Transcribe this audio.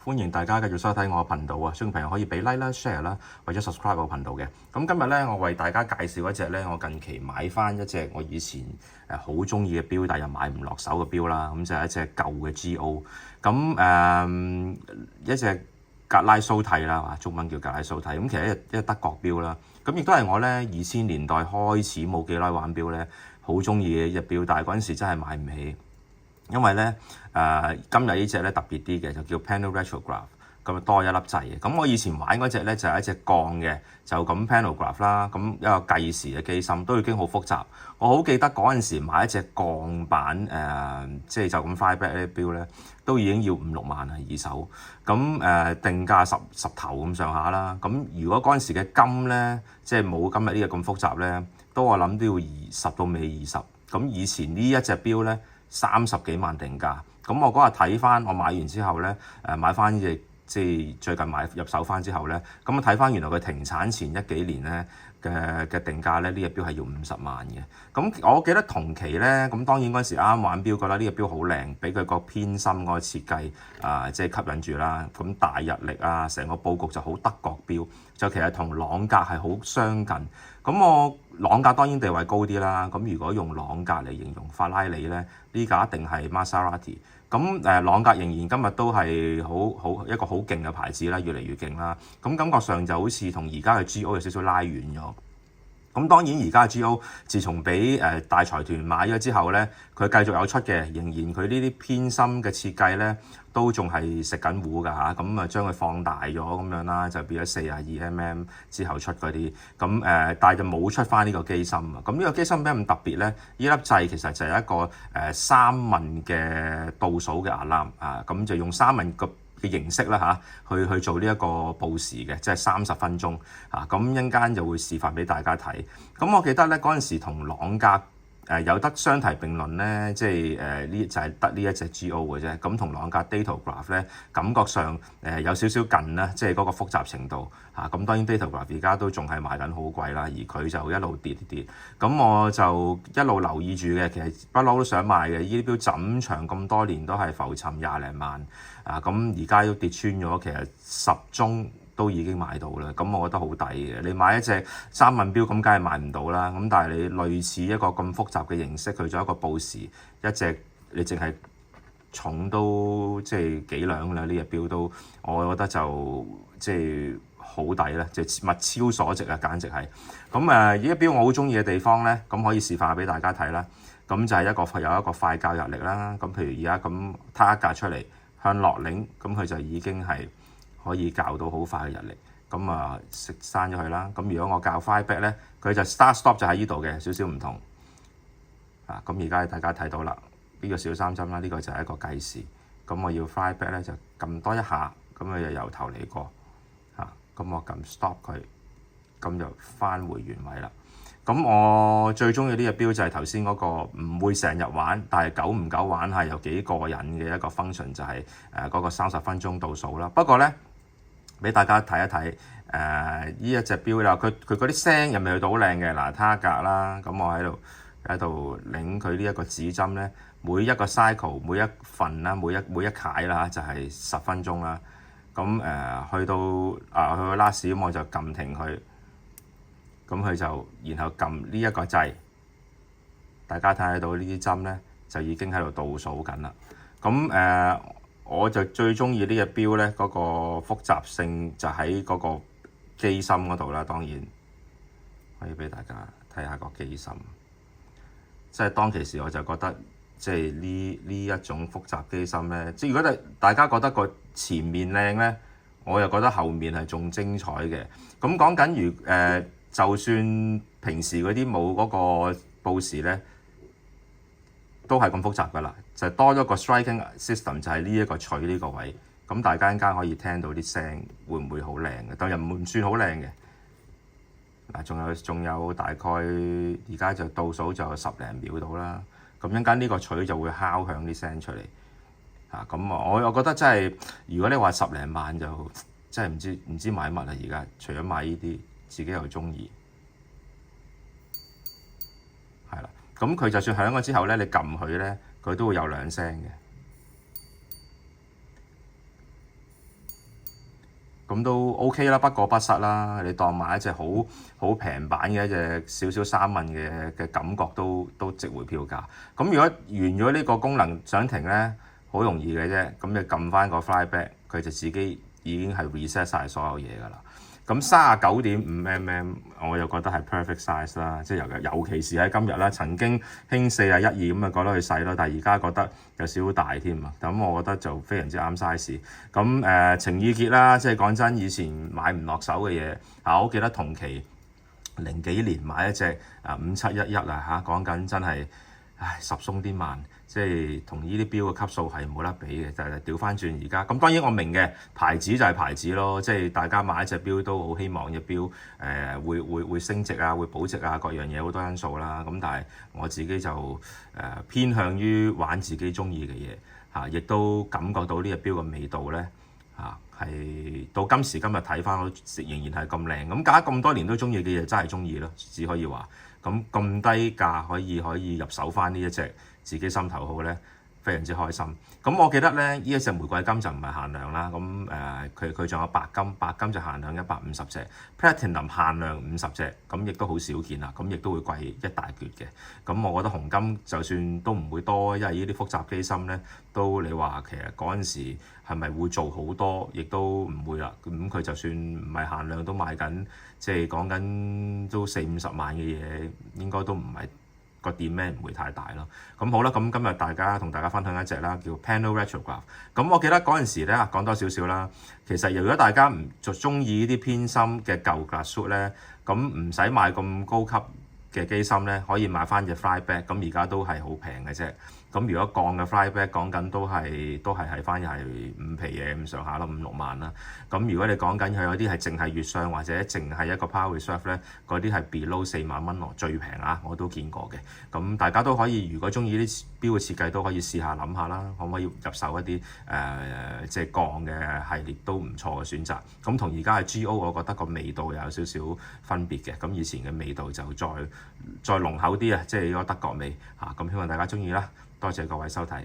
歡迎大家繼續收睇我嘅頻道啊！觀眾朋友可以俾 like 啦、share 啦，或者 subscribe 我頻道嘅。咁今日咧，我為大家介紹一隻咧，我近期買翻一隻我以前好中意嘅錶，但又買唔落手嘅錶啦。咁就係一隻舊嘅 GO。咁一隻格拉蘇蒂啦，中文叫格拉蘇蒂。咁其實一隻德國錶啦。咁亦都係我咧2000年代開始冇幾耐玩錶咧，好中意嘅一隻錶，但係嗰陣時真係買唔起。因為咧今日呢隻咧特別啲嘅，就叫 Panel Retrograph， 咁多一粒掣嘅。咁我以前玩嗰隻咧就係一隻鋼嘅，就咁 Panelgraph 啦，咁一個計時嘅機芯都已經好複雜。我好記得嗰陣時買一隻鋼版即係就咁 Fireback 呢錶咧，都已經要5-6萬啊二手。咁定價十頭咁上下啦。咁如果嗰陣時嘅金咧，即係冇今日呢個咁複雜咧，都我諗都要10到尾20。咁以前呢一隻錶咧30幾萬定價。咁我嗰日睇翻，我買完之後咧，買翻呢隻即係最近買入手翻之後咧，咁我睇翻原來佢停產前1幾年咧嘅定價咧，呢隻錶係要50萬嘅。咁我記得同期咧，咁當然嗰陣時啱啱玩錶，覺得呢隻錶好靚，俾佢個偏心嗰個設計即係吸引住啦。咁大日曆啊，成個佈局就好德國錶，就其實同朗格係好相近。咁我朗格當然地位高啲啦。咁如果用朗格嚟形容法拉利咧，呢架一定係 Maserati。咁朗格仍然今日都係一個好勁嘅牌子啦，越嚟越勁啦。咁感覺上就好似同而家嘅 GO 有少少拉遠咗。咁當然而家嘅 GO 自從俾大財團買咗之後咧，佢繼續有出嘅，仍然佢呢啲偏心嘅設計咧都仲係食緊糊㗎嚇。咁將佢放大咗咁樣啦，就變咗42mm 之後出嗰啲。咁但係就冇出翻呢個機芯啊。咁呢個機芯咩咁特別咧？呢粒掣其實就係一個3問嘅倒數嘅 alarm 啊。咁就用3問嘅形式啦去做呢一個報時嘅，即係30分鐘啊。咁一陣間就會示範俾大家睇。咁我記得咧嗰陣時同朗格有得相提並論咧，即係呢就係得呢一隻 GO 嘅啫。咁同朗格 Datograph 咧感覺上有少少近啦，即係嗰個複雜程度嚇。咁當然 Datograph 而家都仲係賣緊好貴啦，而佢就一路跌。咁我就一路留意住嘅，其實不嬲都想買嘅。呢啲錶枕長咁多年都係浮沉20零萬啊。咁而家都跌穿咗，其實10宗都已經買到啦，咁我覺得好抵嘅。你買一隻3問錶咁，梗係買唔到啦。咁但係你類似一個咁複雜嘅形式去做一個報時，一隻你淨係重都即係幾兩啦。呢隻錶都，我覺得就即係好抵啦，即係物超所值啊，簡直係。咁呢隻錶我好中意嘅地方咧，咁可以示範俾大家睇啦。咁就係有一個快校日曆啦。咁譬如而家咁撻一格出嚟向落領，咁佢就已經係可以校到好快嘅日曆。咁刪咗佢啦。咁如果我校 Fireback 咧，佢就 Start Stop 就喺呢度嘅，少少唔同。咁而家大家睇到啦，呢個小三針啦，呢個就係一個計時。咁我要 Fireback 咧就撳多一下，咁佢就由頭嚟過。咁我撳 Stop 佢，咁就返回原位啦。咁我最中意呢隻錶就係頭先嗰個唔會成日玩，但係久唔久玩係有幾過癮嘅一個 function， 就係嗰個30分鐘倒數啦。不過咧，俾大家睇一睇呢一隻錶啦，佢嗰啲聲又未去到好靚嘅。嗱，他格啦，咁我喺度擰佢呢一個指針咧，每一個 cycle 每一份啦，每一楷啦就係10分鐘啦。咁去到last 咁我就撳停佢。咁佢就然後撳呢一個掣，大家睇到呢啲針咧就已經喺度倒數緊啦。咁我就最中意呢隻錶咧，嗰個複雜性就喺嗰個機芯嗰度啦。當然可以俾大家睇下個機芯，即係當其時我就覺得即係呢一種複雜機芯咧，即係如果大家覺得個前面靚咧，我又覺得後面係仲精彩嘅。咁講緊就算平時嗰啲冇嗰個報時咧，都係咁複雜㗎啦，就多咗個 striking system 就係呢一個取呢個位。咁大家陣間可以聽到啲聲，會唔會好靚嘅？但又唔算好靚嘅。嗱，仲有大概而家就倒數就10零秒到啦。咁陣間呢個取就會敲響啲聲出嚟。咁我覺得真係，如果你話10零萬就真係唔知買乜啦。而家除咗買呢啲，自己又中意，係啦。咁佢就算響咗之後咧，你撳佢咧，佢都會有2聲嘅。咁都 OK 啦，不過不失啦。你當買一隻好平版嘅一隻少少3蚊嘅感覺都值回票價。咁如果完咗呢個功能想停咧，好容易嘅啫。咁你撳翻個 flyback，佢就自己已經係 reset 晒所有嘢㗎啦。咁39.5mm 我又覺得係 perfect size 啦，即係尤其是喺今日啦，曾經興41.2咁啊覺得佢細咯，但係而家覺得有少少大添啊。咁我覺得就非常之啱 size。咁情意結啦，即係講真，以前買唔落手嘅嘢我記得同期零幾年買一隻5711啊講緊真係10鬆啲萬。即係同呢啲錶嘅級數係冇得比嘅，就係調翻轉而家。咁當然我明嘅，牌子就係牌子咯，即係大家買一隻錶都好希望隻錶會升值啊，會保值啊，各樣嘢好多因素啦。咁但係我自己就偏向於玩自己中意嘅嘢亦都感覺到呢隻錶嘅味道咧係到今時今日睇翻，仍然係咁靚。咁隔咗咁多年都中意嘅嘢，真係中意咯，只可以話。咁低價可以入手翻呢一隻自己心頭好咧，非常之開心。咁我記得咧，呢一隻玫瑰金就唔係限量啦。咁佢仲有白金，白金就限量150隻 ，Platinum 限量50隻，咁亦都好少見啦。咁亦都會貴一大橛嘅。咁我覺得紅金就算都唔會多，因為呢啲複雜機芯咧，都你話其實嗰陣時係咪會做好多，亦都唔會啦。咁佢就算唔係限量都賣緊，即係講緊都40-50萬嘅嘢，應該都唔係。個 demand 唔會太大咯。咁好啦，咁今日同大家分享一隻啦，叫 Panel Retrograph。咁我記得嗰陣時咧，講多少少啦。其實如果大家唔就中意呢啲偏心嘅舊 Glashütte 咧，咁唔使買咁高級嘅機芯咧，可以買翻隻 Flyback。咁而家都係好平嘅啫。咁如果鋼嘅 Flyback 講緊都係翻係5皮嘢咁上下啦，5-6萬啦。咁如果你講緊佢有啲係淨係月相或者淨係一個 Power Reserve 咧，嗰啲係 below 4萬蚊咯，最平我都見過嘅。咁大家都可以，如果中意啲錶嘅設計，都可以試下諗下啦，可唔可以入手一啲即係鋼嘅系列都唔錯嘅選擇。咁同而家嘅 GO， 我覺得個味道有少少分別嘅。咁以前嘅味道就再濃厚啲即係嗰個德國味咁希望大家中意啦。多謝各位收睇。